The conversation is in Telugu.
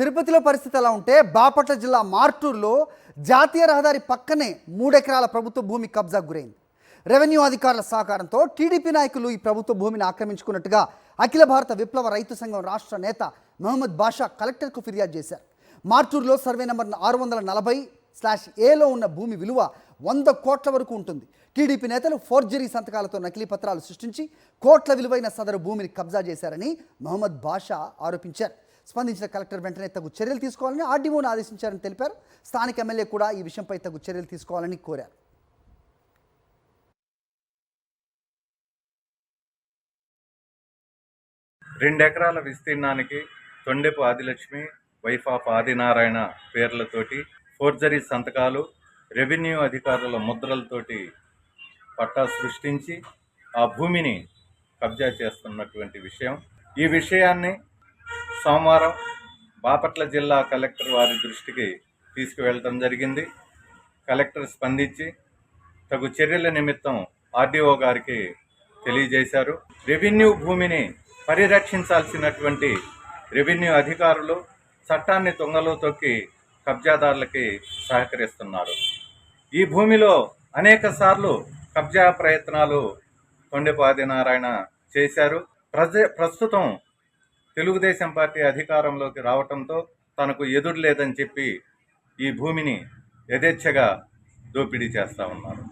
తిరుపతిలో పరిస్థితి ఎలా ఉంటే బాపట్ల జిల్లా మార్టూరులో జాతీయ రహదారి పక్కనే 3 ఎకరాల ప్రభుత్వ భూమి కబ్జాకు గురైంది. రెవెన్యూ అధికారుల సహకారంతో టీడీపీ నాయకులు ఈ ప్రభుత్వ భూమిని ఆక్రమించుకున్నట్టుగా అఖిల భారత విప్లవ రైతు సంఘం రాష్ట్ర నేత మహమ్మద్ బాషా కలెక్టర్కు ఫిర్యాదు చేశారు. మార్టూరులో సర్వే నంబర్ 640/ఏలో ఉన్న భూమి విలువ 100 కోట్ల వరకు ఉంటుంది. టీడీపీ నేతలు ఫోర్జరీ సంతకాలతో నకిలీ పత్రాలు సృష్టించి కోట్ల విలువైన సదరు భూమిని కబ్జా చేశారని మహమ్మద్ బాషా ఆరోపించారు. స్పందించిన కలెక్టర్ వెంటనే తగు చర్యలు తీసుకోవాలని ఆర్డీఓను ఆదేశించారని తెలిపారు. స్థానిక ఎమ్మెల్యే కూడా ఈ విషయంపై తగు చర్యలు తీసుకోవాలని కోరారు. రెండెకరాల విస్తీర్ణానికి తొండెపు ఆదిలక్ష్మి, వైఫ్ ఆఫ్ ఆదినారాయణ పేర్లతోటి ఫోర్జరీ సంతకాలు, రెవెన్యూ అధికారుల ముద్రలతోటి పట్టా సృష్టించి ఆ భూమిని కబ్జా చేస్తున్నటువంటి విషయం. ఈ విషయాన్ని సోమవారం బాపట్ల జిల్లా కలెక్టర్ వారి దృష్టికి తీసుకువెళ్ళడం జరిగింది. కలెక్టర్ స్పందించి తగు చర్యల నిమిత్తం ఆర్డీఓ గారికి తెలియజేశారు. రెవెన్యూ భూమిని పరిరక్షించాల్సినటువంటి రెవెన్యూ అధికారులు చట్టాన్ని తుంగలో తొక్కి కబ్జాదారులకి సహకరిస్తున్నారు. ఈ భూమిలో అనేక సార్లు కబ్జా ప్రయత్నాలు తొండెపు ఆదినారాయణ చేశారు. ప్రస్తుతం తెలుగుదేశం పార్టీ అధికారంలోకి రావడంతో తనకు ఎదురు లేదని చెప్పి ఈ భూమిని యథేచ్ఛగా దోపిడీ చేస్తూ ఉన్నారు.